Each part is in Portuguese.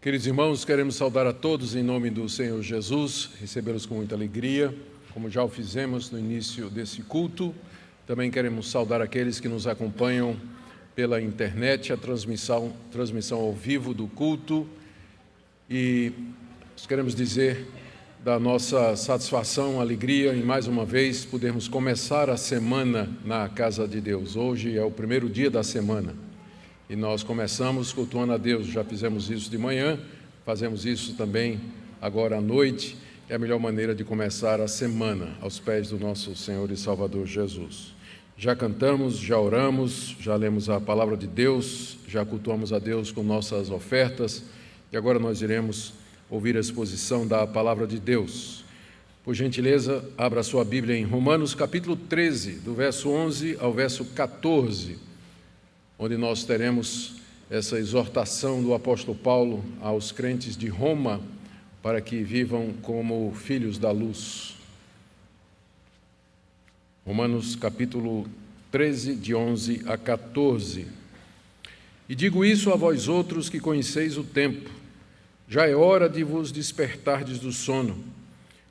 Queridos irmãos, queremos saudar a todos em nome do Senhor Jesus, recebê-los com muita alegria, como já o fizemos no início desse culto. Também queremos saudar aqueles que nos acompanham pela internet, a transmissão ao vivo do culto. E nós queremos dizer da nossa satisfação, alegria, em mais uma vez podermos começar a semana na casa de Deus. Hoje é o primeiro dia da semana. E nós começamos cultuando a Deus, já fizemos isso de manhã, fazemos isso também agora à noite. É a melhor maneira de começar a semana aos pés do nosso Senhor e Salvador Jesus. Já cantamos, já oramos, já lemos a palavra de Deus, já cultuamos a Deus com nossas ofertas e agora nós iremos ouvir a exposição da palavra de Deus. Por gentileza, abra a sua Bíblia em Romanos capítulo 13, do verso 11 ao verso 14, onde nós teremos essa exortação do apóstolo Paulo aos crentes de Roma para que vivam como filhos da luz. Romanos capítulo 13, de 11 a 14. E digo isso a vós outros que conheceis o tempo. Já é hora de vos despertardes do sono,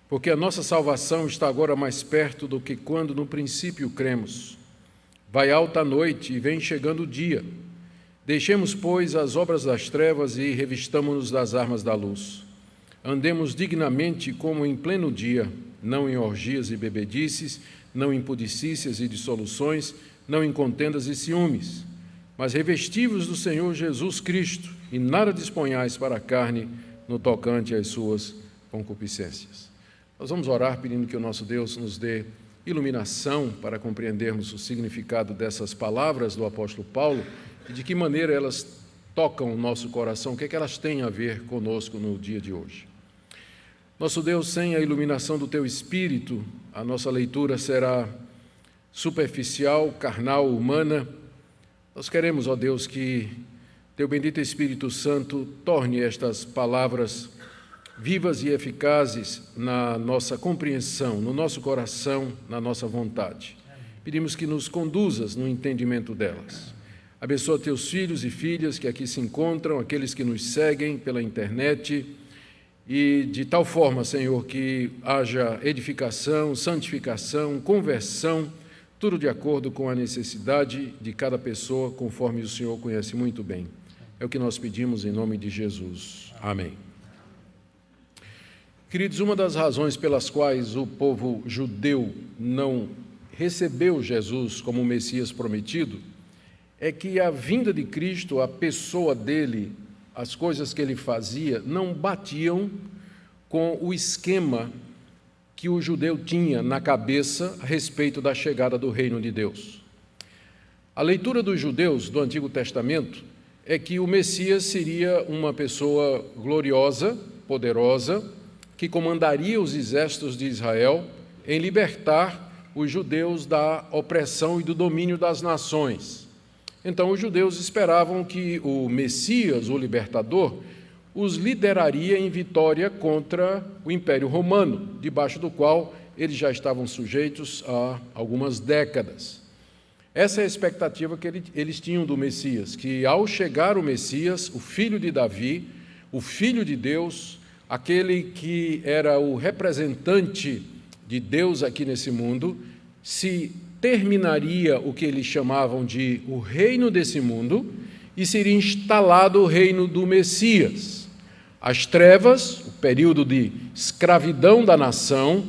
porque a nossa salvação está agora mais perto do que quando no princípio cremos. Vai alta a noite e vem chegando o dia. Deixemos, pois, as obras das trevas e revistamo-nos das armas da luz. Andemos dignamente como em pleno dia, não em orgias e bebedices, não em pudicícias e dissoluções, não em contendas e ciúmes, mas revesti-vos do Senhor Jesus Cristo e nada disponhais para a carne no tocante às suas concupiscências. Nós vamos orar pedindo que o nosso Deus nos dê iluminação para compreendermos o significado dessas palavras do apóstolo Paulo e de que maneira elas tocam o nosso coração, o que é que elas têm a ver conosco no dia de hoje. Nosso Deus, sem a iluminação do Teu Espírito, a nossa leitura será superficial, carnal, humana. Nós queremos, ó Deus, que Teu bendito Espírito Santo torne estas palavras vivas e eficazes na nossa compreensão, no nosso coração, na nossa vontade. Pedimos que nos conduzas no entendimento delas. Abençoa teus filhos e filhas que aqui se encontram, aqueles que nos seguem pela internet, e de tal forma, Senhor, que haja edificação, santificação, conversão, tudo de acordo com a necessidade de cada pessoa, conforme o Senhor conhece muito bem. É o que nós pedimos em nome de Jesus. Amém. Queridos, uma das razões pelas quais o povo judeu não recebeu Jesus como o Messias prometido é que a vinda de Cristo, a pessoa dele, as coisas que ele fazia, não batiam com o esquema que o judeu tinha na cabeça a respeito da chegada do reino de Deus. A leitura dos judeus do Antigo Testamento é que o Messias seria uma pessoa gloriosa, poderosa, que comandaria os exércitos de Israel em libertar os judeus da opressão e do domínio das nações. Então, os judeus esperavam que o Messias, o libertador, os lideraria em vitória contra o Império Romano, debaixo do qual eles já estavam sujeitos há algumas décadas. Essa é a expectativa que eles tinham do Messias, que ao chegar o Messias, o filho de Davi, o filho de Deus, aquele que era o representante de Deus aqui nesse mundo, se terminaria o que eles chamavam de o reino desse mundo e seria instalado o reino do Messias. As trevas, o período de escravidão da nação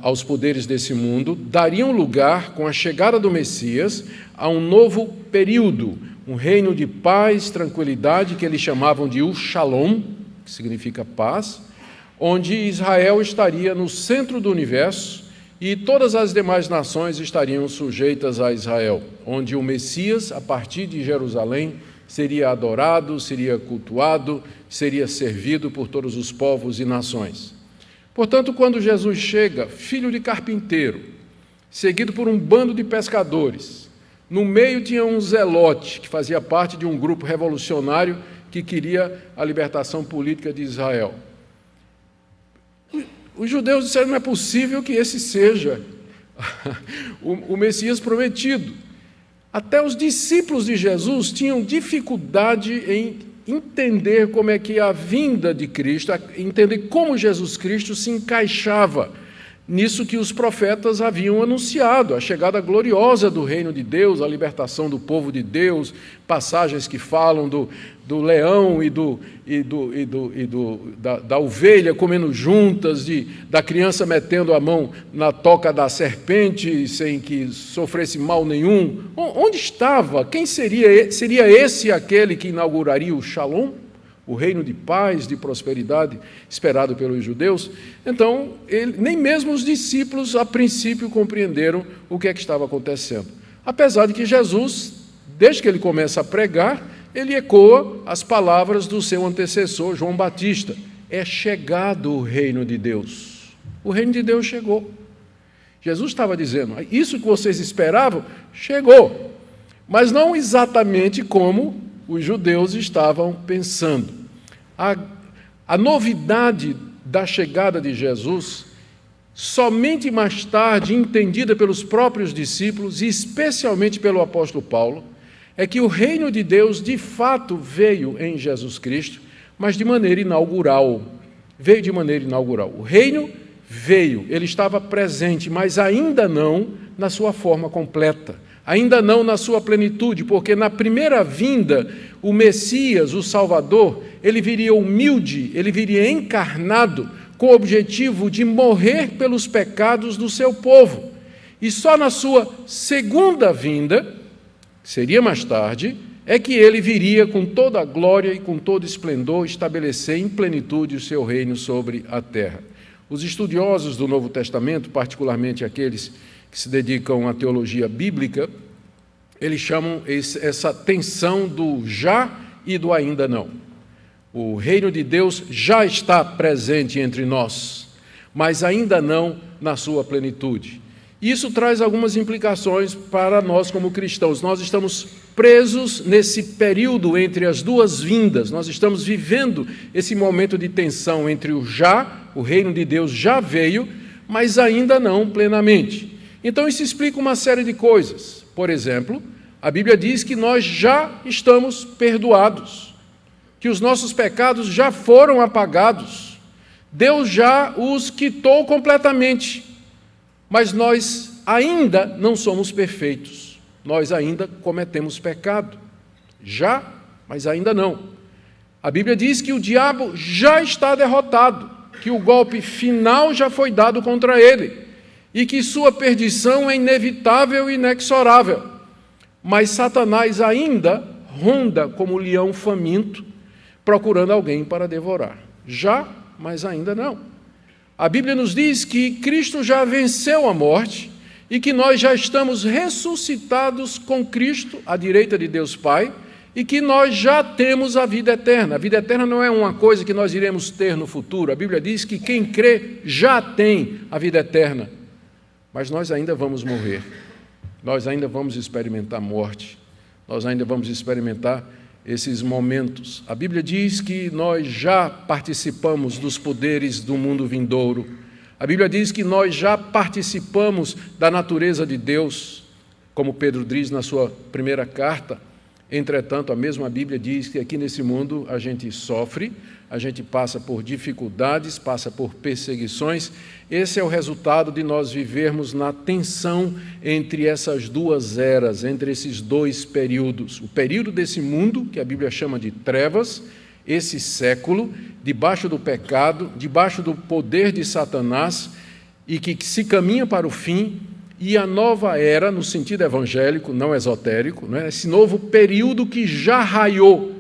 aos poderes desse mundo, dariam lugar, com a chegada do Messias, a um novo período, um reino de paz, tranquilidade, que eles chamavam de o Shalom, que significa paz, onde Israel estaria no centro do universo e todas as demais nações estariam sujeitas a Israel, onde o Messias, a partir de Jerusalém, seria adorado, seria cultuado, seria servido por todos os povos e nações. Portanto, quando Jesus chega, filho de carpinteiro, seguido por um bando de pescadores, no meio tinha um zelote, que fazia parte de um grupo revolucionário que queria a libertação política de Israel. Os judeus disseram: não é possível que esse seja o Messias prometido. Até os discípulos de Jesus tinham dificuldade em entender como é que a vinda de Cristo, entender como Jesus Cristo se encaixava nisso que os profetas haviam anunciado, a chegada gloriosa do reino de Deus, a libertação do povo de Deus, passagens que falam do leão da ovelha comendo juntas, da criança metendo a mão na toca da serpente sem que sofresse mal nenhum. Onde estava? Quem seria? Seria esse aquele que inauguraria o Shalom? O reino de paz, de prosperidade esperado pelos judeus? Então, nem mesmo os discípulos, a princípio, compreenderam o que é que estava acontecendo. Apesar de que Jesus, desde que ele começa a pregar, ele ecoa as palavras do seu antecessor, João Batista. É chegado o reino de Deus. O reino de Deus chegou. Jesus estava dizendo, isso que vocês esperavam, chegou. Mas não exatamente como os judeus estavam pensando. A novidade da chegada de Jesus, somente mais tarde entendida pelos próprios discípulos, e especialmente pelo apóstolo Paulo, é que o reino de Deus, de fato, veio em Jesus Cristo, mas de maneira inaugural. Veio de maneira inaugural. O reino veio, ele estava presente, mas ainda não na sua forma completa. Ainda não na sua plenitude, porque na primeira vinda, o Messias, o Salvador, ele viria humilde, ele viria encarnado, com o objetivo de morrer pelos pecados do seu povo. E só na sua segunda vinda, seria mais tarde, é que ele viria com toda a glória e com todo esplendor estabelecer em plenitude o seu reino sobre a terra. Os estudiosos do Novo Testamento, particularmente aqueles que se dedicam à teologia bíblica, eles chamam essa tensão do já e do ainda não. O reino de Deus já está presente entre nós, mas ainda não na sua plenitude. Isso traz algumas implicações para nós como cristãos. Nós estamos presos nesse período entre as duas vindas. Nós estamos vivendo esse momento de tensão entre o já, o reino de Deus já veio, mas ainda não plenamente. Então isso explica uma série de coisas. Por exemplo, a Bíblia diz que nós já estamos perdoados, que os nossos pecados já foram apagados. Deus já os quitou completamente, mas nós ainda não somos perfeitos. Nós ainda cometemos pecado. Já, mas ainda não. A Bíblia diz que o diabo já está derrotado, que o golpe final já foi dado contra ele, e que sua perdição é inevitável e inexorável. Mas Satanás ainda ronda como leão faminto, procurando alguém para devorar. Já, mas ainda não. A Bíblia nos diz que Cristo já venceu a morte e que nós já estamos ressuscitados com Cristo à direita de Deus Pai e que nós já temos a vida eterna. A vida eterna não é uma coisa que nós iremos ter no futuro. A Bíblia diz que quem crê já tem a vida eterna. Mas nós ainda vamos morrer, nós ainda vamos experimentar morte, nós ainda vamos experimentar esses momentos. A Bíblia diz que nós já participamos dos poderes do mundo vindouro. A Bíblia diz que nós já participamos da natureza de Deus, como Pedro diz na sua primeira carta. Entretanto, a mesma Bíblia diz que aqui nesse mundo a gente sofre, a gente passa por dificuldades, passa por perseguições. Esse é o resultado de nós vivermos na tensão entre essas duas eras, entre esses dois períodos. O período desse mundo, que a Bíblia chama de trevas, esse século, debaixo do pecado, debaixo do poder de Satanás, e que se caminha para o fim, e a nova era, no sentido evangélico, não esotérico, não é? Esse novo período que já raiou.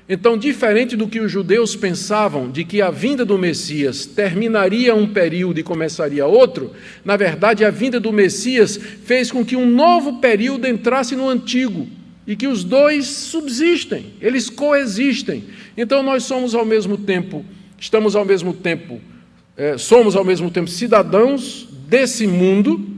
Então, diferente do que os judeus pensavam, de que a vinda do Messias terminaria um período e começaria outro, na verdade, a vinda do Messias fez com que um novo período entrasse no antigo, e que os dois subsistem, eles coexistem. Então, nós somos ao mesmo tempo cidadãos desse mundo,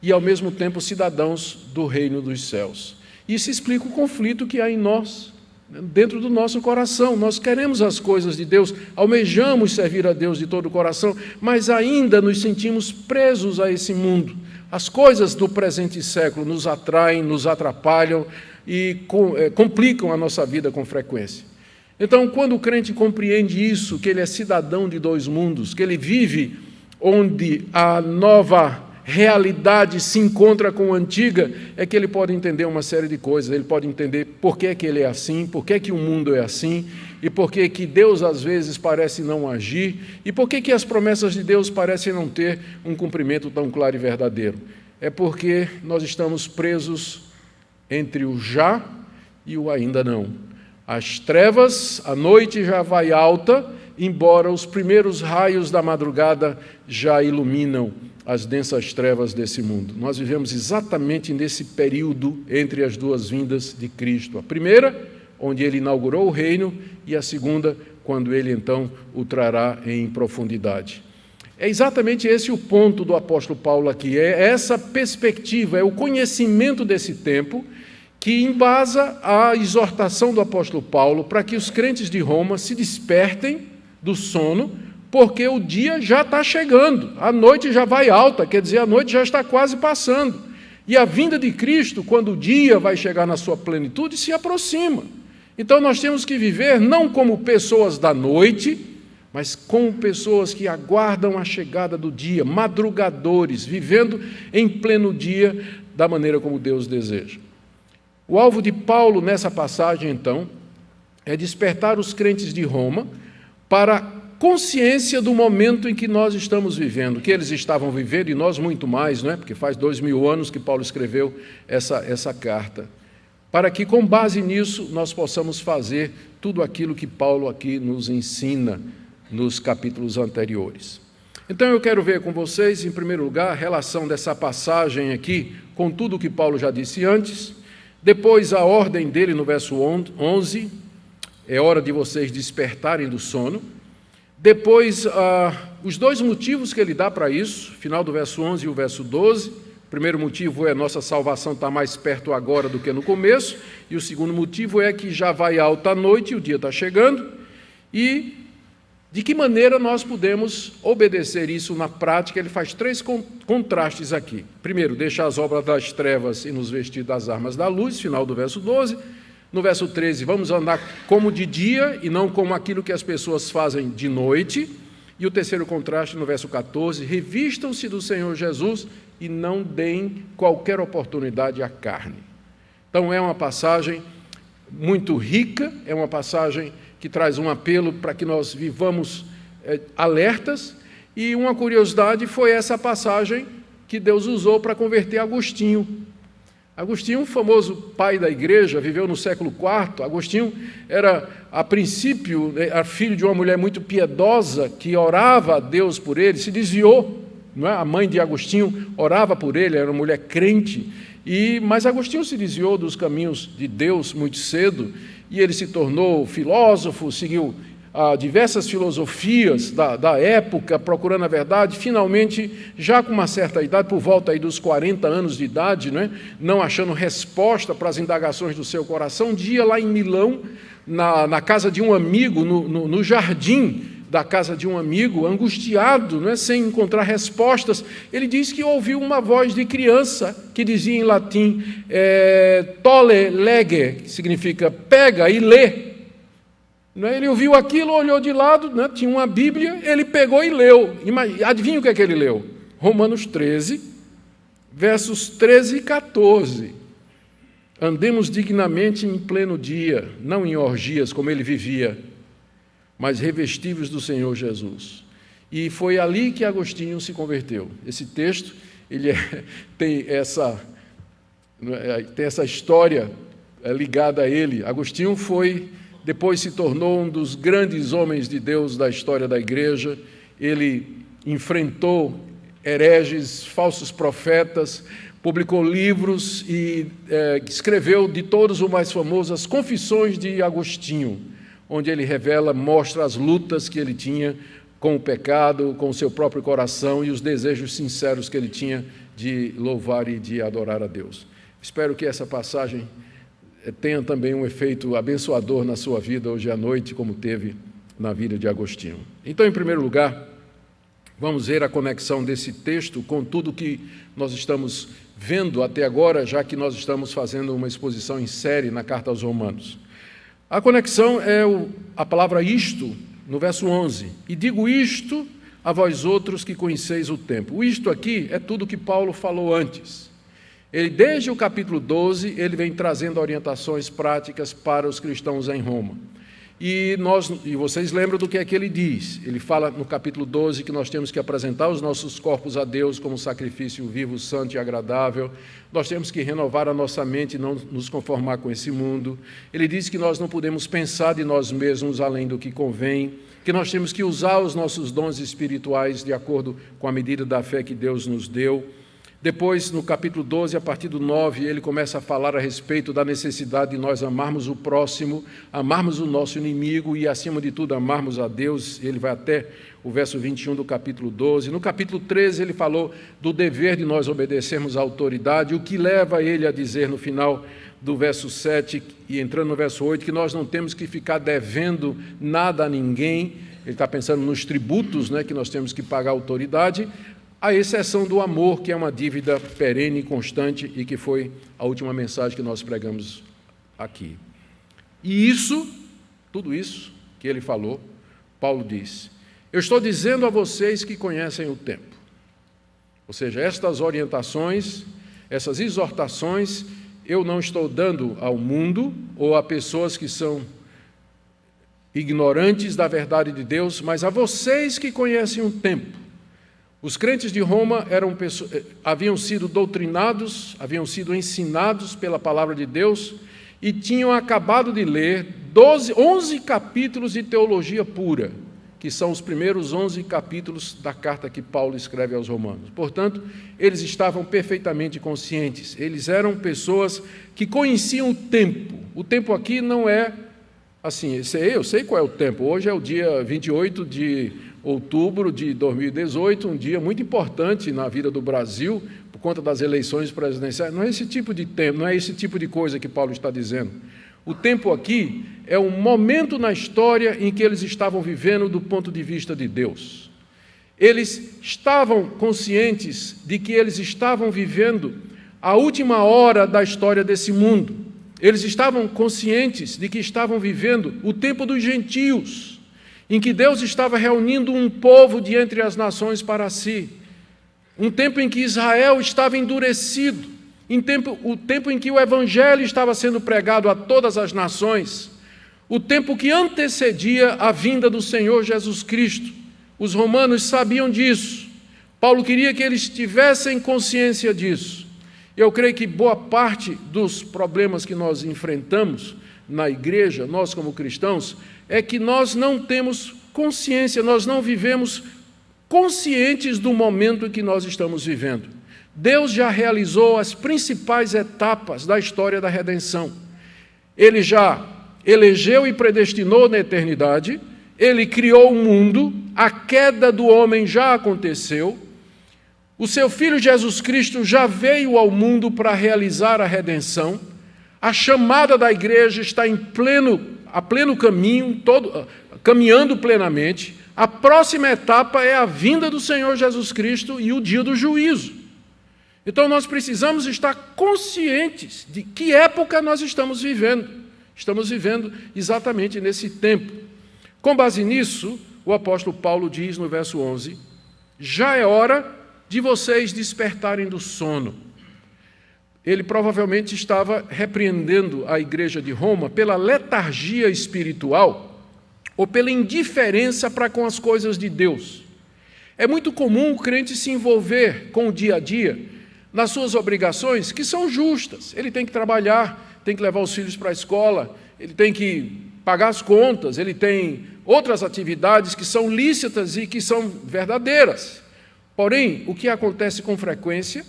e, ao mesmo tempo, cidadãos do reino dos céus. Isso explica o conflito que há em nós, dentro do nosso coração. Nós queremos as coisas de Deus, almejamos servir a Deus de todo o coração, mas ainda nos sentimos presos a esse mundo. As coisas do presente século nos atraem, nos atrapalham e complicam a nossa vida com frequência. Então, quando o crente compreende isso, que ele é cidadão de dois mundos, que ele vive onde a nova realidade se encontra com a antiga, é que ele pode entender uma série de coisas. Ele pode entender por que ele é assim, por que o mundo é assim, e por que Deus às vezes parece não agir, e por que as promessas de Deus parecem não ter um cumprimento tão claro e verdadeiro. É porque nós estamos presos entre o já e o ainda não. As trevas, a noite já vai alta, embora os primeiros raios da madrugada já iluminam as densas trevas desse mundo. Nós vivemos exatamente nesse período entre as duas vindas de Cristo. A primeira, onde ele inaugurou o reino, e a segunda, quando ele então o trará em profundidade. É exatamente esse o ponto do apóstolo Paulo aqui, é essa perspectiva, é o conhecimento desse tempo que embasa a exortação do apóstolo Paulo para que os crentes de Roma se despertem do sono, porque o dia já está chegando, a noite já vai alta, quer dizer, a noite já está quase passando. E a vinda de Cristo, quando o dia vai chegar na sua plenitude, se aproxima. Então nós temos que viver não como pessoas da noite, mas como pessoas que aguardam a chegada do dia, madrugadores, vivendo em pleno dia da maneira como Deus deseja. O alvo de Paulo nessa passagem, então, é despertar os crentes de Roma para a consciência do momento em que nós estamos vivendo, que eles estavam vivendo, e nós muito mais, não é? Porque faz 2000 anos que Paulo escreveu essa carta, para que, com base nisso, nós possamos fazer tudo aquilo que Paulo aqui nos ensina nos capítulos anteriores. Então, eu quero ver com vocês, em primeiro lugar, a relação dessa passagem aqui com tudo o que Paulo já disse antes. Depois, a ordem dele no verso 11, é hora de vocês despertarem do sono. Depois, os dois motivos que ele dá para isso, final do verso 11 e o verso 12. O primeiro motivo é nossa salvação está mais perto agora do que no começo, e o segundo motivo é que já vai alta a noite e o dia está chegando. E de que maneira nós podemos obedecer isso na prática? Ele faz três contrastes aqui. Primeiro, deixar as obras das trevas e nos vestir das armas da luz, final do verso 12. No verso 13, vamos andar como de dia e não como aquilo que as pessoas fazem de noite. E o terceiro contraste, no verso 14, revistam-se do Senhor Jesus e não deem qualquer oportunidade à carne. Então, é uma passagem muito rica, é uma passagem que traz um apelo para que nós vivamos alertas, e uma curiosidade foi essa passagem que Deus usou para converter Agostinho. Agostinho, famoso pai da igreja, viveu no século IV. Agostinho era, a princípio, era filho de uma mulher muito piedosa, que orava a Deus por ele, se desviou, não é? A mãe de Agostinho orava por ele, era uma mulher crente, mas Agostinho se desviou dos caminhos de Deus muito cedo, e ele se tornou filósofo, seguiu diversas filosofias da época, procurando a verdade. Finalmente, já com uma certa idade, por volta aí dos 40 anos de idade, não achando resposta para as indagações do seu coração, um dia lá em Milão, na casa de um amigo, no jardim da casa de um amigo, angustiado, sem encontrar respostas, ele diz que ouviu uma voz de criança que dizia em latim, tolle lege, que significa pega e lê. Ele ouviu aquilo, olhou de lado, tinha uma Bíblia, ele pegou e leu. Adivinha o que é que ele leu? Romanos 13, versos 13 e 14. Andemos dignamente em pleno dia, não em orgias como ele vivia, mas revestivos do Senhor Jesus. E foi ali que Agostinho se converteu. Esse texto tem essa história ligada a ele. Agostinho depois se tornou um dos grandes homens de Deus da história da igreja. Ele enfrentou hereges, falsos profetas, publicou livros e escreveu, de todos o mais famoso, as Confissões de Agostinho, onde ele mostra as lutas que ele tinha com o pecado, com o seu próprio coração e os desejos sinceros que ele tinha de louvar e de adorar a Deus. Espero que essa passagem tenha também um efeito abençoador na sua vida hoje à noite, como teve na vida de Agostinho. Então, em primeiro lugar, vamos ver a conexão desse texto com tudo que nós estamos vendo até agora, já que nós estamos fazendo uma exposição em série na Carta aos Romanos. A conexão é a palavra isto, no verso 11. E digo isto a vós outros que conheceis o tempo. O isto aqui é tudo que Paulo falou antes. Ele, desde o capítulo 12, ele vem trazendo orientações práticas para os cristãos em Roma. E vocês lembram do que é que ele diz? Ele fala no capítulo 12 que nós temos que apresentar os nossos corpos a Deus como sacrifício vivo, santo e agradável. Nós temos que renovar a nossa mente e não nos conformar com esse mundo. Ele diz que nós não podemos pensar de nós mesmos além do que convém, que nós temos que usar os nossos dons espirituais de acordo com a medida da fé que Deus nos deu. Depois, no capítulo 12, a partir do 9, ele começa a falar a respeito da necessidade de nós amarmos o próximo, amarmos o nosso inimigo e, acima de tudo, amarmos a Deus. Ele vai até o verso 21 do capítulo 12. No capítulo 13, ele falou do dever de nós obedecermos à autoridade, o que leva ele a dizer no final do verso 7 e entrando no verso 8, que nós não temos que ficar devendo nada a ninguém. Ele está pensando nos tributos, que nós temos que pagar à autoridade, à exceção do amor, que é uma dívida perene e constante, e que foi a última mensagem que nós pregamos aqui. E tudo isso que ele falou, Paulo diz: eu estou dizendo a vocês que conhecem o tempo. Ou seja, estas orientações, essas exortações, eu não estou dando ao mundo ou a pessoas que são ignorantes da verdade de Deus, mas a vocês que conhecem o tempo. Os crentes de Roma haviam sido doutrinados, haviam sido ensinados pela palavra de Deus e tinham acabado de ler 11 capítulos de teologia pura, que são os primeiros 11 capítulos da carta que Paulo escreve aos Romanos. Portanto, eles estavam perfeitamente conscientes. Eles eram pessoas que conheciam o tempo. O tempo aqui não é assim, eu sei qual é o tempo. Hoje é o dia 28 de outubro de 2018, um dia muito importante na vida do Brasil, por conta das eleições presidenciais. Não é esse tipo de tempo, não é esse tipo de coisa que Paulo está dizendo. O tempo aqui é um momento na história em que eles estavam vivendo do ponto de vista de Deus. Eles estavam conscientes de que eles estavam vivendo a última hora da história desse mundo. Eles estavam conscientes de que estavam vivendo o tempo dos gentios, em que Deus estava reunindo um povo de entre as nações para si. Um tempo em que Israel estava endurecido, o tempo em que o Evangelho estava sendo pregado a todas as nações, o tempo que antecedia a vinda do Senhor Jesus Cristo. Os romanos sabiam disso. Paulo queria que eles tivessem consciência disso. Eu creio que boa parte dos problemas que nós enfrentamos na igreja, nós como cristãos, é que nós não temos consciência, nós não vivemos conscientes do momento em que nós estamos vivendo. Deus já realizou as principais etapas da história da redenção. Ele já elegeu e predestinou na eternidade, ele criou o mundo, a queda do homem já aconteceu, o seu Filho Jesus Cristo já veio ao mundo para realizar a redenção, a chamada da igreja está a pleno caminho, caminhando plenamente. A próxima etapa é a vinda do Senhor Jesus Cristo e o dia do juízo. Então nós precisamos estar conscientes de que época nós estamos vivendo. Estamos vivendo exatamente nesse tempo. Com base nisso, o apóstolo Paulo diz no verso 11, já é hora de vocês despertarem do sono. Ele provavelmente estava repreendendo a igreja de Roma pela letargia espiritual ou pela indiferença para com as coisas de Deus. É muito comum o crente se envolver com o dia a dia nas suas obrigações, que são justas. Ele tem que trabalhar, tem que levar os filhos para a escola, ele tem que pagar as contas, ele tem outras atividades que são lícitas e que são verdadeiras. Porém, o que acontece com frequência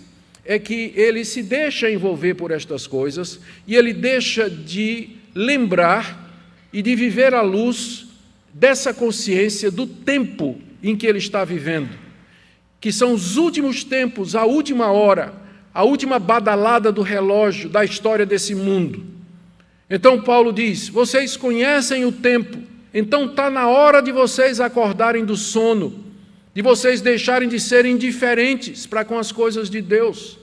é que ele se deixa envolver por estas coisas e ele deixa de lembrar e de viver à luz dessa consciência do tempo em que ele está vivendo, que são os últimos tempos, a última hora, a última badalada do relógio da história desse mundo. Então Paulo diz, vocês conhecem o tempo, então está na hora de vocês acordarem do sono, de vocês deixarem de serem indiferentes para com as coisas de Deus.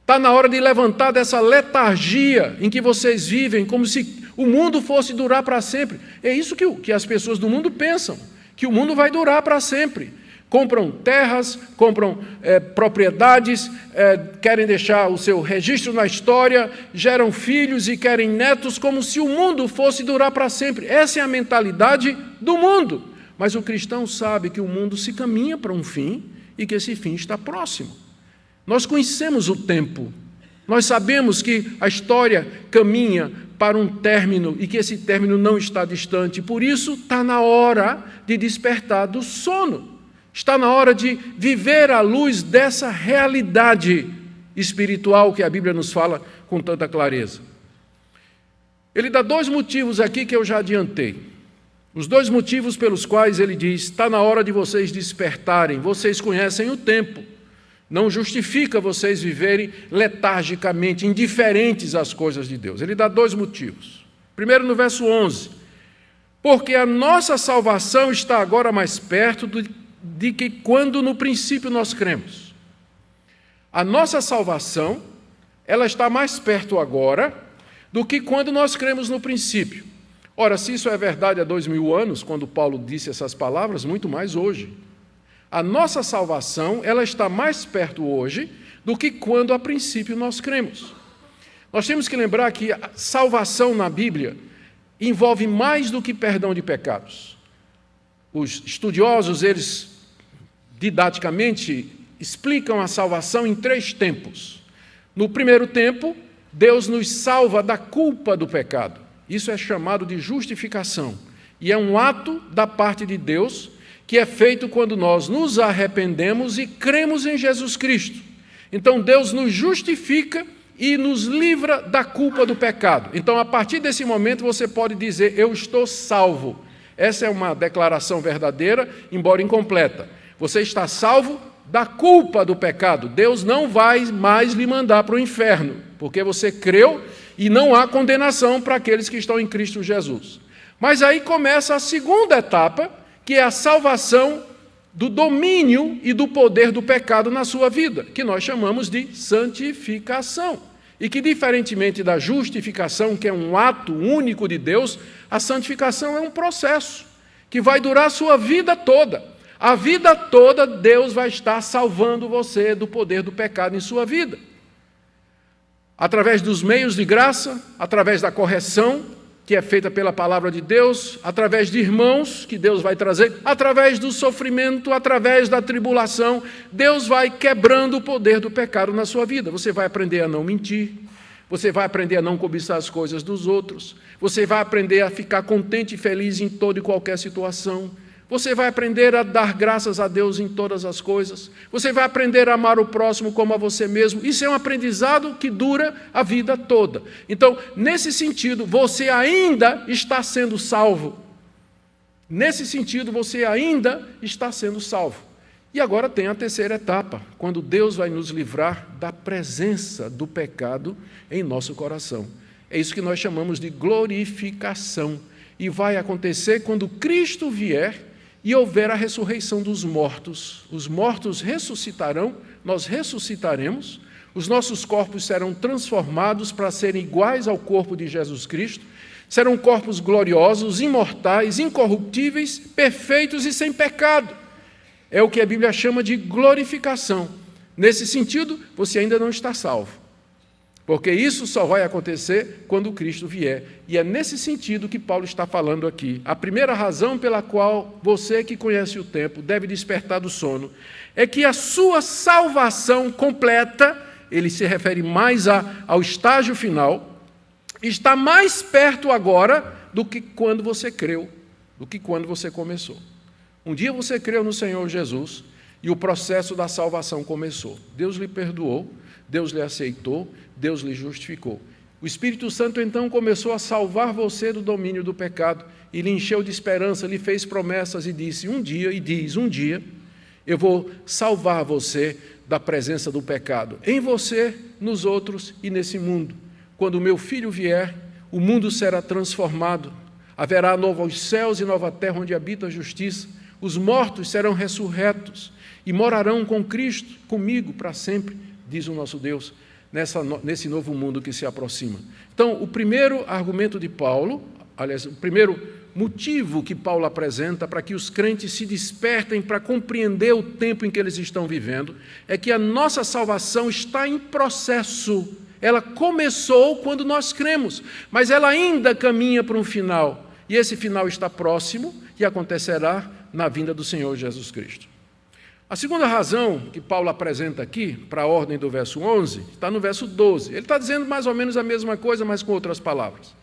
Está na hora de levantar dessa letargia em que vocês vivem, como se o mundo fosse durar para sempre. É isso que as pessoas do mundo pensam, que o mundo vai durar para sempre. Compram terras, compram propriedades, querem deixar o seu registro na história, geram filhos e querem netos, como se o mundo fosse durar para sempre. Essa é a mentalidade do mundo. Mas o cristão sabe que o mundo se caminha para um fim e que esse fim está próximo. Nós conhecemos o tempo. Nós sabemos que a história caminha para um término e que esse término não está distante. Por isso, está na hora de despertar do sono. Está na hora de viver à luz dessa realidade espiritual que a Bíblia nos fala com tanta clareza. Ele dá 2 motivos aqui que eu já adiantei. Os 2 motivos pelos quais ele diz: está na hora de vocês despertarem, vocês conhecem o tempo. Não justifica vocês viverem letargicamente, indiferentes às coisas de Deus. Ele dá 2 motivos. Primeiro, no verso 11. Porque a nossa salvação está agora mais perto de que quando no princípio nós cremos. A nossa salvação, ela está mais perto agora do que quando nós cremos no princípio. Ora, se isso é verdade há 2000 anos, quando Paulo disse essas palavras, muito mais hoje. A nossa salvação, ela está mais perto hoje do que quando a princípio nós cremos. Nós temos que lembrar que a salvação na Bíblia envolve mais do que perdão de pecados. Os estudiosos, eles didaticamente explicam a salvação em 3 tempos. No primeiro tempo, Deus nos salva da culpa do pecado. Isso é chamado de justificação. E é um ato da parte de Deus que é feito quando nós nos arrependemos e cremos em Jesus Cristo. Então, Deus nos justifica e nos livra da culpa do pecado. Então, a partir desse momento, você pode dizer: eu estou salvo. Essa é uma declaração verdadeira, embora incompleta. Você está salvo da culpa do pecado. Deus não vai mais lhe mandar para o inferno, porque você creu e não há condenação para aqueles que estão em Cristo Jesus. Mas aí começa a segunda etapa, que é a salvação do domínio e do poder do pecado na sua vida, que nós chamamos de santificação. E que, diferentemente da justificação, que é um ato único de Deus, a santificação é um processo que vai durar a sua vida toda. A vida toda Deus vai estar salvando você do poder do pecado em sua vida. Através dos meios de graça, através da correção, que é feita pela palavra de Deus, através de irmãos que Deus vai trazer, através do sofrimento, através da tribulação, Deus vai quebrando o poder do pecado na sua vida. Você vai aprender a não mentir, você vai aprender a não cobiçar as coisas dos outros, você vai aprender a ficar contente e feliz em toda e qualquer situação, você vai aprender a dar graças a Deus em todas as coisas, você vai aprender a amar o próximo como a você mesmo. Isso é um aprendizado que dura a vida toda. Então, nesse sentido, você ainda está sendo salvo. Nesse sentido, você ainda está sendo salvo. E agora tem a terceira etapa, quando Deus vai nos livrar da presença do pecado em nosso coração. É isso que nós chamamos de glorificação. E vai acontecer quando Cristo vier e houver a ressurreição dos mortos. Os mortos ressuscitarão, nós ressuscitaremos, os nossos corpos serão transformados para serem iguais ao corpo de Jesus Cristo, serão corpos gloriosos, imortais, incorruptíveis, perfeitos e sem pecado. É o que a Bíblia chama de glorificação. Nesse sentido, você ainda não está salvo, porque isso só vai acontecer quando Cristo vier. E é nesse sentido que Paulo está falando aqui. A primeira razão pela qual você que conhece o tempo deve despertar do sono é que a sua salvação completa, ele se refere mais ao estágio final, está mais perto agora do que quando você creu, do que quando você começou. Um dia você creu no Senhor Jesus e o processo da salvação começou. Deus lhe perdoou, Deus lhe aceitou, Deus lhe justificou. O Espírito Santo então começou a salvar você do domínio do pecado e lhe encheu de esperança, lhe fez promessas e disse: um dia, eu vou salvar você da presença do pecado, em você, nos outros e nesse mundo. Quando o meu Filho vier, o mundo será transformado, haverá novos céus e nova terra onde habita a justiça, os mortos serão ressurretos e morarão com Cristo, comigo para sempre, diz o nosso Deus. nesse novo mundo que se aproxima. Então, o primeiro argumento de Paulo, aliás, o primeiro motivo que Paulo apresenta para que os crentes se despertem para compreender o tempo em que eles estão vivendo, é que a nossa salvação está em processo. Ela começou quando nós cremos, mas ela ainda caminha para um final. E esse final está próximo e acontecerá na vinda do Senhor Jesus Cristo. A segunda razão que Paulo apresenta aqui, para a ordem do verso 11, está no verso 12. Ele está dizendo mais ou menos a mesma coisa, mas com outras palavras.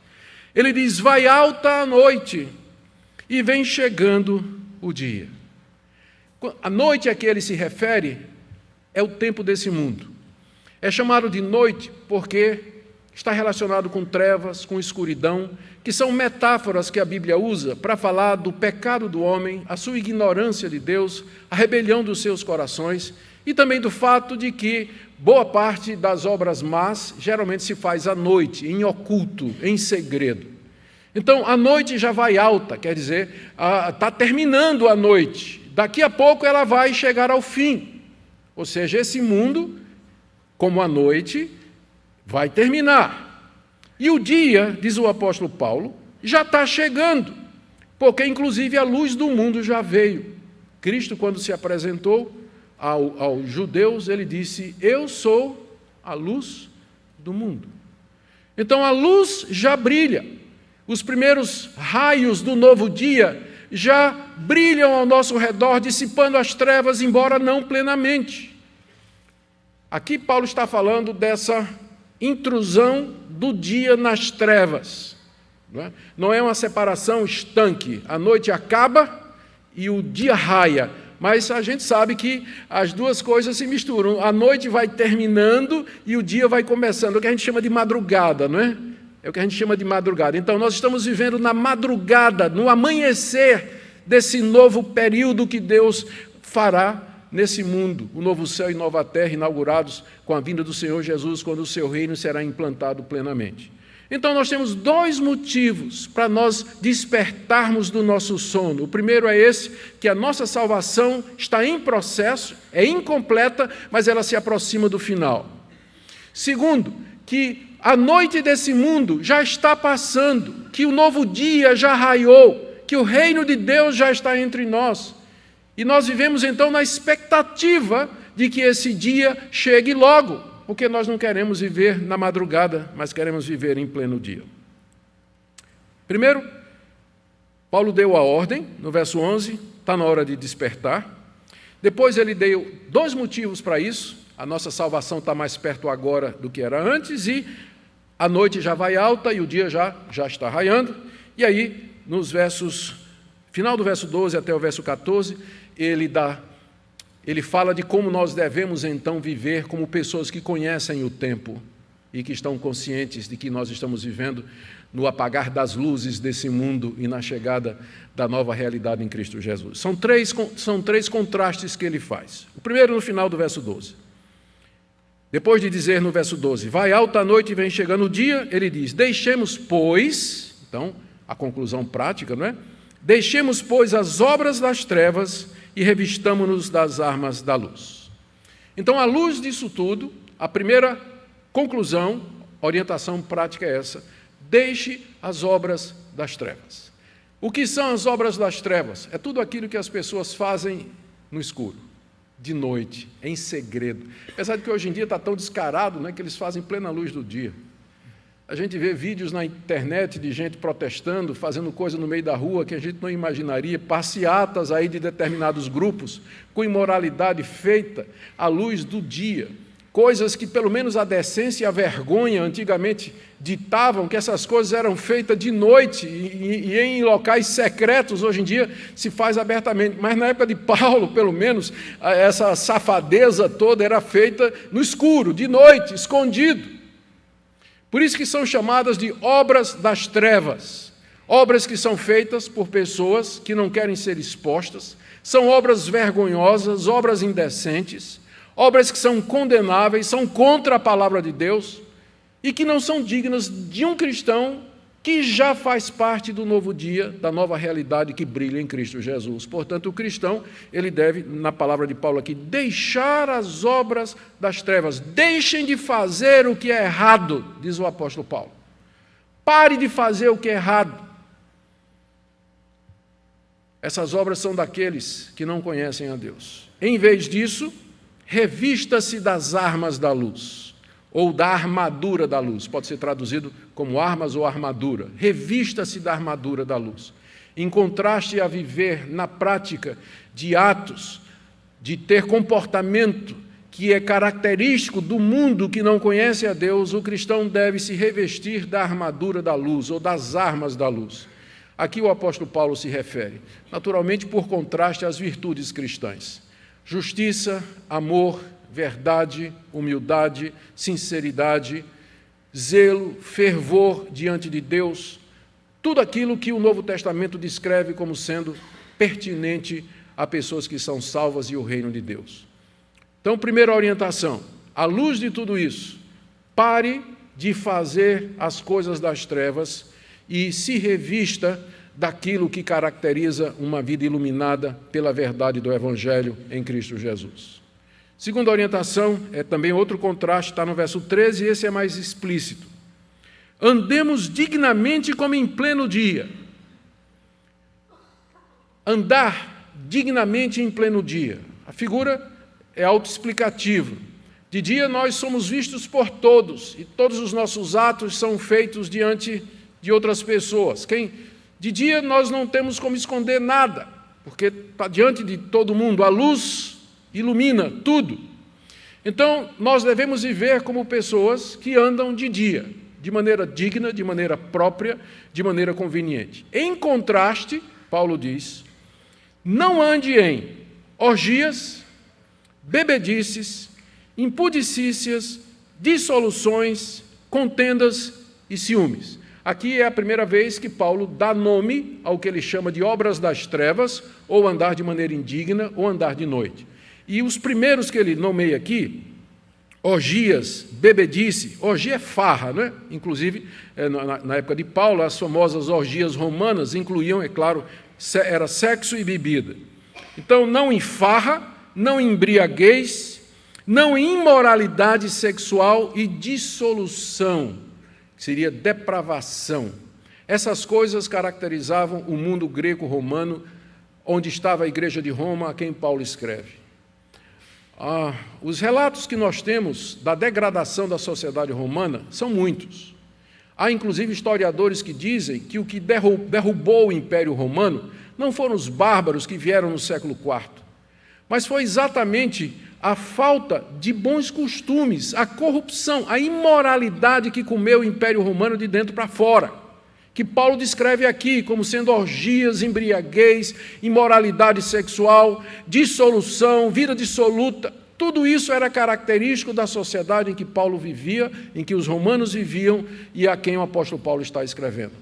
Ele diz: vai alta a noite e vem chegando o dia. A noite a que ele se refere é o tempo desse mundo. É chamado de noite porque está relacionado com trevas, com escuridão, que são metáforas que a Bíblia usa para falar do pecado do homem, a sua ignorância de Deus, a rebelião dos seus corações e também do fato de que boa parte das obras más geralmente se faz à noite, em oculto, em segredo. Então, a noite já vai alta, quer dizer, está terminando a noite. Daqui a pouco ela vai chegar ao fim. Ou seja, esse mundo, como a noite, vai terminar. E o dia, diz o apóstolo Paulo, já está chegando, porque inclusive a luz do mundo já veio. Cristo, quando se apresentou aos judeus, ele disse: eu sou a luz do mundo. Então a luz já brilha. Os primeiros raios do novo dia já brilham ao nosso redor, dissipando as trevas, embora não plenamente. Aqui Paulo está falando dessa intrusão do dia nas trevas. Não é uma separação estanque. A noite acaba e o dia raia. Mas a gente sabe que as duas coisas se misturam. A noite vai terminando e o dia vai começando. É o que a gente chama de madrugada, não é? É o que a gente chama de madrugada. Então, nós estamos vivendo na madrugada, no amanhecer desse novo período que Deus fará nesse mundo, o novo céu e nova terra inaugurados com a vinda do Senhor Jesus, quando o seu reino será implantado plenamente. Então, nós temos dois motivos para nós despertarmos do nosso sono. O primeiro é esse, que a nossa salvação está em processo, é incompleta, mas ela se aproxima do final. Segundo, que a noite desse mundo já está passando, que o novo dia já raiou, que o reino de Deus já está entre nós. E nós vivemos então na expectativa de que esse dia chegue logo, porque nós não queremos viver na madrugada, mas queremos viver em pleno dia. Primeiro, Paulo deu a ordem, no verso 11, está na hora de despertar. Depois ele deu dois motivos para isso. A nossa salvação está mais perto agora do que era antes e a noite já vai alta e o dia já está raiando. E aí, final do verso 12 até o verso 14, ele fala de como nós devemos então viver como pessoas que conhecem o tempo e que estão conscientes de que nós estamos vivendo no apagar das luzes desse mundo e na chegada da nova realidade em Cristo Jesus. São três contrastes que ele faz. O primeiro no final do verso 12. Depois de dizer no verso 12, vai alta a noite e vem chegando o dia, ele diz, deixemos, pois, então, a conclusão prática, não é? Deixemos, pois, as obras das trevas e revistamo-nos das armas da luz. Então, à luz disso tudo, a primeira conclusão, orientação prática é essa: deixe as obras das trevas. O que são as obras das trevas? É tudo aquilo que as pessoas fazem no escuro, de noite, em segredo. Apesar de que hoje em dia está tão descarado, né, que eles fazem em plena luz do dia. A gente vê vídeos na internet de gente protestando, fazendo coisa no meio da rua que a gente não imaginaria, passeatas aí de determinados grupos, com imoralidade feita à luz do dia. Coisas que pelo menos a decência e a vergonha antigamente ditavam que essas coisas eram feitas de noite e em locais secretos. Hoje em dia se faz abertamente, mas na época de Paulo, pelo menos, essa safadeza toda era feita no escuro, de noite, escondido. Por isso que são chamadas de obras das trevas, obras que são feitas por pessoas que não querem ser expostas, são obras vergonhosas, obras indecentes, obras que são condenáveis, são contra a palavra de Deus e que não são dignas de um cristão que já faz parte do novo dia, da nova realidade que brilha em Cristo Jesus. Portanto, o cristão, ele deve, na palavra de Paulo aqui, deixar as obras das trevas. Deixem de fazer o que é errado, diz o apóstolo Paulo. Pare de fazer o que é errado. Essas obras são daqueles que não conhecem a Deus. Em vez disso, revista-se das armas da luz, ou da armadura da luz. Pode ser traduzido como armas ou armadura. Revista-se da armadura da luz. Em contraste a viver na prática de atos, de ter comportamento que é característico do mundo que não conhece a Deus, o cristão deve se revestir da armadura da luz, ou das armas da luz. Aqui o apóstolo Paulo se refere, naturalmente por contraste às virtudes cristãs. Justiça, amor, verdade, humildade, sinceridade, zelo, fervor diante de Deus, tudo aquilo que o Novo Testamento descreve como sendo pertinente a pessoas que são salvas e o reino de Deus. Então, primeira orientação, à luz de tudo isso, pare de fazer as coisas das trevas e se revista daquilo que caracteriza uma vida iluminada pela verdade do Evangelho em Cristo Jesus. Segunda orientação, é também outro contraste, está no verso 13, e esse é mais explícito. Andemos dignamente como em pleno dia. Andar dignamente em pleno dia. A figura é autoexplicativa. De dia nós somos vistos por todos, e todos os nossos atos são feitos diante de outras pessoas. De dia nós não temos como esconder nada, porque está diante de todo mundo, a luz ilumina tudo. Então, nós devemos viver como pessoas que andam de dia, de maneira digna, de maneira própria, de maneira conveniente. Em contraste, Paulo diz, não ande em orgias, bebedices, impudicícias, dissoluções, contendas e ciúmes. Aqui é a primeira vez que Paulo dá nome ao que ele chama de obras das trevas, ou andar de maneira indigna, ou andar de noite. E os primeiros que ele nomeia aqui, orgias, bebedice, orgia é farra, não é? Inclusive, na época de Paulo, as famosas orgias romanas incluíam, é claro, era sexo e bebida. Então, não em farra, não em embriaguez, não em imoralidade sexual e dissolução, que seria depravação. Essas coisas caracterizavam o mundo greco-romano, onde estava a igreja de Roma, a quem Paulo escreve. Os relatos que nós temos da degradação da sociedade romana são muitos. Há, inclusive, historiadores que dizem que o que derrubou o Império Romano não foram os bárbaros que vieram no século IV, mas foi exatamente a falta de bons costumes, a corrupção, a imoralidade que comeu o Império Romano de dentro para fora, que Paulo descreve aqui como sendo orgias, embriaguez, imoralidade sexual, dissolução, vida dissoluta. Tudo isso era característico da sociedade em que Paulo vivia, em que os romanos viviam e a quem o apóstolo Paulo está escrevendo.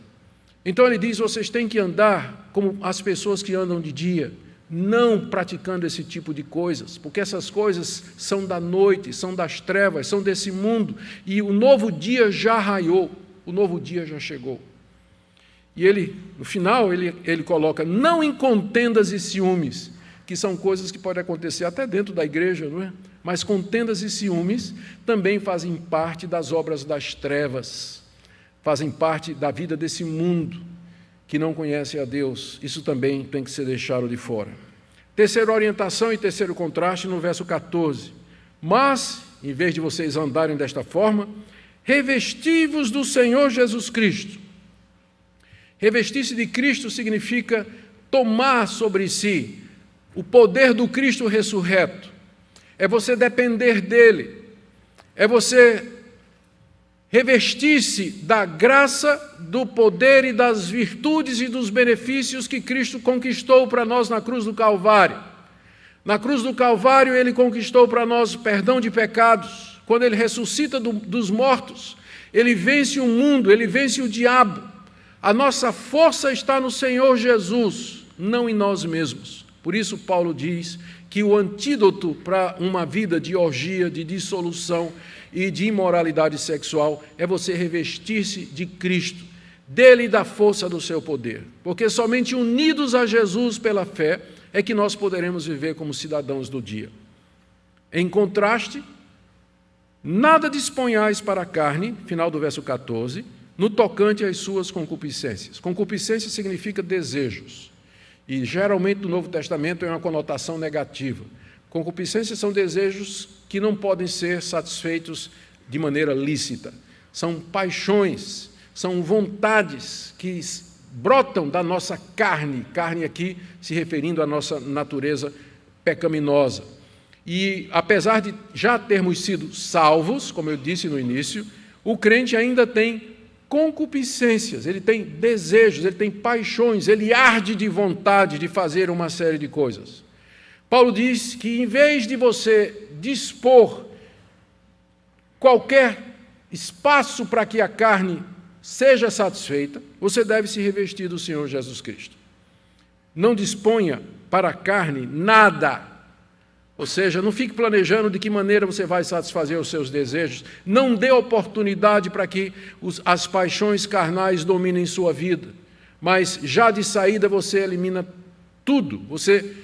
Então ele diz, vocês têm que andar como as pessoas que andam de dia, não praticando esse tipo de coisas, porque essas coisas são da noite, são das trevas, são desse mundo, e o novo dia já raiou, o novo dia já chegou. E ele, no final, ele coloca, não em contendas e ciúmes, que são coisas que podem acontecer até dentro da igreja, não é? Mas contendas e ciúmes também fazem parte das obras das trevas, fazem parte da vida desse mundo que não conhece a Deus. Isso também tem que ser deixado de fora. Terceira orientação e terceiro contraste no verso 14. Mas, em vez de vocês andarem desta forma, revesti-vos do Senhor Jesus Cristo. Revestir-se de Cristo significa tomar sobre si o poder do Cristo ressurreto. É você depender dele. É você revestir-se da graça, do poder e das virtudes e dos benefícios que Cristo conquistou para nós na cruz do Calvário. Na cruz do Calvário, ele conquistou para nós perdão de pecados. Quando ele ressuscita dos mortos, ele vence o mundo, ele vence o diabo. A nossa força está no Senhor Jesus, não em nós mesmos. Por isso, Paulo diz que o antídoto para uma vida de orgia, de dissolução e de imoralidade sexual é você revestir-se de Cristo, dele e da força do seu poder, porque somente unidos a Jesus pela fé é que nós poderemos viver como cidadãos do dia. Em contraste, nada disponhais para a carne, final do verso 14, no tocante às suas concupiscências. Concupiscência significa desejos, e geralmente no Novo Testamento é uma conotação negativa. Concupiscências são desejos que não podem ser satisfeitos de maneira lícita. São paixões, são vontades que brotam da nossa carne, carne aqui se referindo à nossa natureza pecaminosa. E apesar de já termos sido salvos, como eu disse no início, o crente ainda tem concupiscências, ele tem desejos, ele tem paixões, ele arde de vontade de fazer uma série de coisas. Paulo diz que em vez de você dispor qualquer espaço para que a carne seja satisfeita, você deve se revestir do Senhor Jesus Cristo. Não disponha para a carne nada. Ou seja, não fique planejando de que maneira você vai satisfazer os seus desejos. Não dê oportunidade para que as paixões carnais dominem sua vida. Mas já de saída você elimina tudo. Você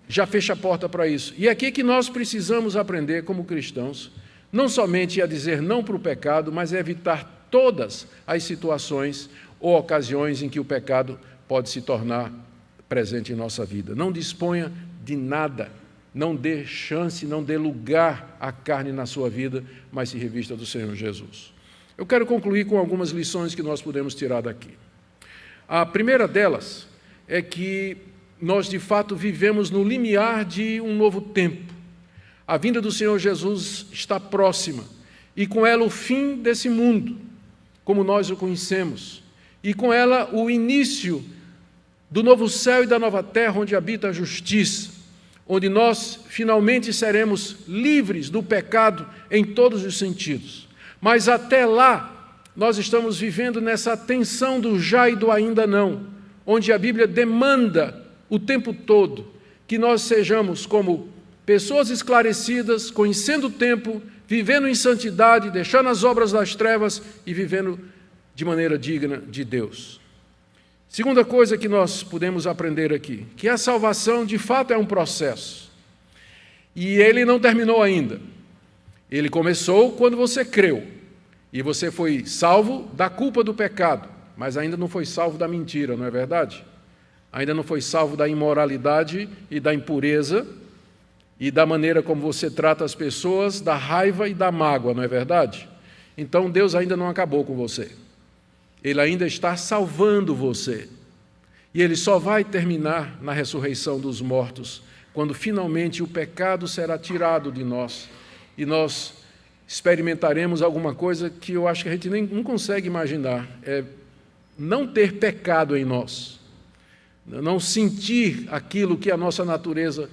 já fecha a porta para isso. E é aqui que nós precisamos aprender como cristãos, não somente a dizer não para o pecado, mas a evitar todas as situações ou ocasiões em que o pecado pode se tornar presente em nossa vida. Não disponha de nada. Não dê chance, não dê lugar à carne na sua vida, mas se revista do Senhor Jesus. Eu quero concluir com algumas lições que nós podemos tirar daqui. A primeira delas é que nós, de fato, vivemos no limiar de um novo tempo. A vinda do Senhor Jesus está próxima, e com ela o fim desse mundo, como nós o conhecemos, e com ela o início do novo céu e da nova terra, onde habita a justiça, onde nós finalmente seremos livres do pecado em todos os sentidos. Mas até lá, nós estamos vivendo nessa tensão do já e do ainda não, onde a Bíblia demanda o tempo todo que nós sejamos como pessoas esclarecidas, conhecendo o tempo, vivendo em santidade, deixando as obras das trevas e vivendo de maneira digna de Deus. Segunda coisa que nós podemos aprender aqui, que a salvação de fato é um processo. E ele não terminou ainda. Ele começou quando você creu. E você foi salvo da culpa do pecado, mas ainda não foi salvo da mentira, não é verdade? Ainda não foi salvo da imoralidade e da impureza e da maneira como você trata as pessoas, da raiva e da mágoa, não é verdade? Então Deus ainda não acabou com você. Ele ainda está salvando você. E ele só vai terminar na ressurreição dos mortos, quando finalmente o pecado será tirado de nós e nós experimentaremos alguma coisa que eu acho que a gente nem não consegue imaginar. É não ter pecado em nós, não sentir aquilo que a nossa natureza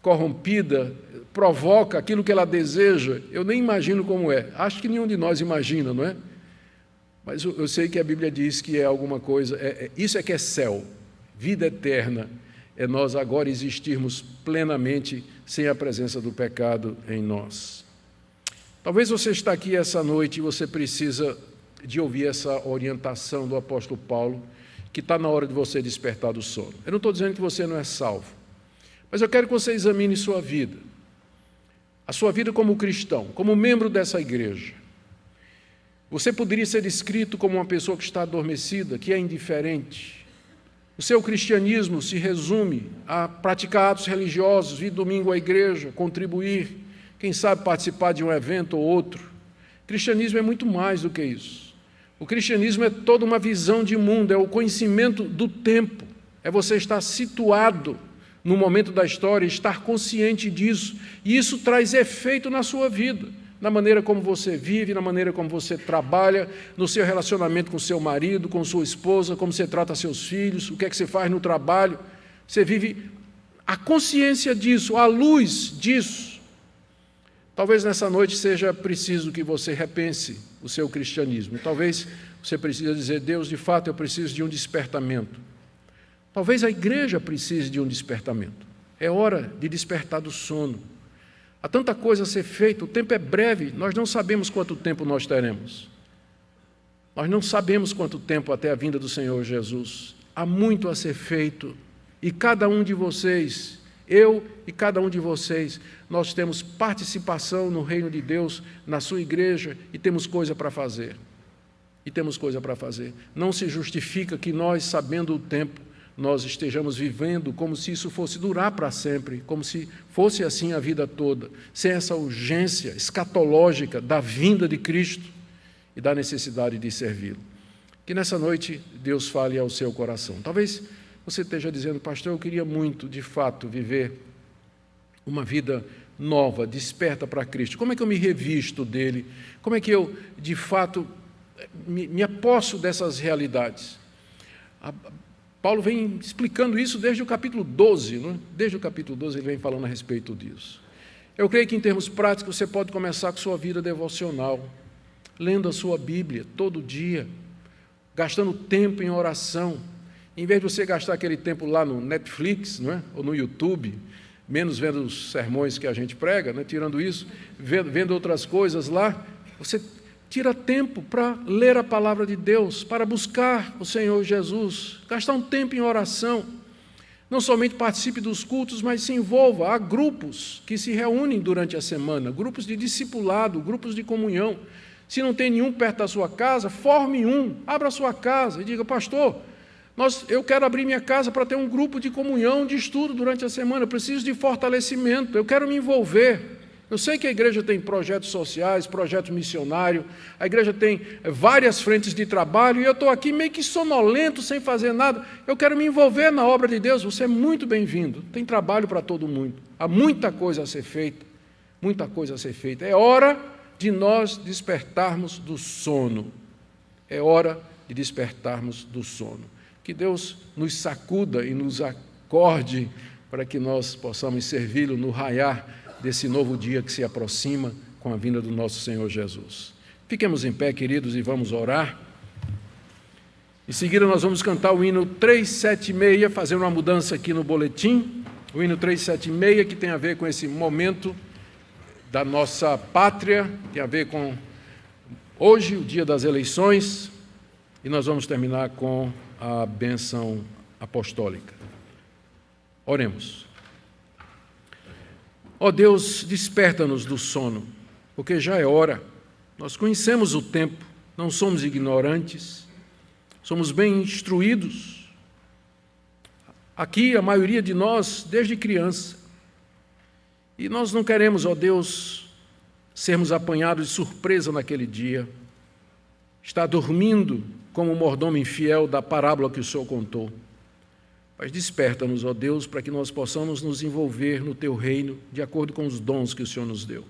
corrompida provoca, aquilo que ela deseja. Eu nem imagino como é. Acho que nenhum de nós imagina, não é? Mas eu sei que a Bíblia diz que é alguma coisa, isso é que é céu, vida eterna, é nós agora existirmos plenamente sem a presença do pecado em nós. Talvez você está aqui essa noite e você precisa de ouvir essa orientação do apóstolo Paulo, que está na hora de você despertar do sono. Eu não estou dizendo que você não é salvo, mas eu quero que você examine sua vida, a sua vida como cristão, como membro dessa igreja. Você poderia ser descrito como uma pessoa que está adormecida, que é indiferente. O seu cristianismo se resume a praticar atos religiosos, vir domingo à igreja, contribuir, quem sabe participar de um evento ou outro. O cristianismo é muito mais do que isso. O cristianismo é toda uma visão de mundo, é o conhecimento do tempo, é você estar situado no momento da história, estar consciente disso, e isso traz efeito na sua vida, na maneira como você vive, na maneira como você trabalha, no seu relacionamento com seu marido, com sua esposa, como você trata seus filhos, o que é que você faz no trabalho. Você vive a consciência disso, a luz disso. Talvez nessa noite seja preciso que você repense o seu cristianismo. Talvez você precise dizer, Deus, de fato, eu preciso de um despertamento. Talvez a igreja precise de um despertamento. É hora de despertar do sono. Há tanta coisa a ser feita, o tempo é breve, nós não sabemos quanto tempo nós teremos. Nós não sabemos quanto tempo até a vinda do Senhor Jesus. Há muito a ser feito. E cada um de vocês, eu e cada um de vocês, nós temos participação no reino de Deus, na sua igreja, e temos coisa para fazer. E temos coisa para fazer. Não se justifica que nós, sabendo o tempo, nós estejamos vivendo como se isso fosse durar para sempre, como se fosse assim a vida toda, sem essa urgência escatológica da vinda de Cristo e da necessidade de servi-lo. Que nessa noite Deus fale ao seu coração. Talvez você esteja dizendo, pastor, eu queria muito, de fato, viver uma vida nova, desperta para Cristo. Como é que eu me revisto dele? Como é que eu, de fato, me aposso dessas realidades? Paulo vem explicando isso desde o capítulo 12, não é? Desde o capítulo 12 ele vem falando a respeito disso. Eu creio que em termos práticos você pode começar com sua vida devocional, lendo a sua Bíblia todo dia, gastando tempo em oração. Em vez de você gastar aquele tempo lá no Netflix, não é? Ou no YouTube, menos vendo os sermões que a gente prega, né? Tirando isso, vendo outras coisas lá, você tira tempo para ler a palavra de Deus, para buscar o Senhor Jesus, gastar um tempo em oração. Não somente participe dos cultos, mas se envolva. Há grupos que se reúnem durante a semana, grupos de discipulado, grupos de comunhão. Se não tem nenhum perto da sua casa, forme um, abra a sua casa e diga, pastor, eu quero abrir minha casa para ter um grupo de comunhão, de estudo durante a semana, eu preciso de fortalecimento, eu quero me envolver. Eu sei que a igreja tem projetos sociais, projeto missionário, a igreja tem várias frentes de trabalho, e eu estou aqui meio que sonolento, sem fazer nada. Eu quero me envolver na obra de Deus, você é muito bem-vindo, tem trabalho para todo mundo, há muita coisa a ser feita, muita coisa a ser feita. É hora de nós despertarmos do sono. É hora de despertarmos do sono. Que Deus nos sacuda e nos acorde para que nós possamos servi-lo no raiar desse novo dia que se aproxima com a vinda do nosso Senhor Jesus. Fiquemos em pé, queridos, e vamos orar. Em seguida nós vamos cantar o hino 376, fazendo uma mudança aqui no boletim. O hino 376, que tem a ver com esse momento da nossa pátria, tem a ver com hoje, o dia das eleições, e nós vamos terminar com a bênção apostólica. Oremos. Ó Deus, desperta-nos do sono, porque já é hora. Nós conhecemos o tempo, não somos ignorantes, somos bem instruídos. Aqui, a maioria de nós, desde criança. E nós não queremos, ó Deus, sermos apanhados de surpresa naquele dia, estar dormindo como o mordomo infiel da parábola que o Senhor contou. Mas desperta-nos, ó Deus, para que nós possamos nos envolver no Teu reino, de acordo com os dons que o Senhor nos deu.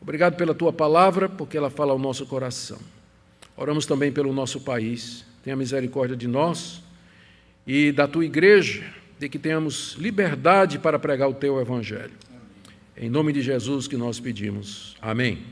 Obrigado pela Tua palavra, porque ela fala ao nosso coração. Oramos também pelo nosso país. Tenha misericórdia de nós e da Tua igreja, de que tenhamos liberdade para pregar o Teu Evangelho. Em nome de Jesus que nós pedimos. Amém.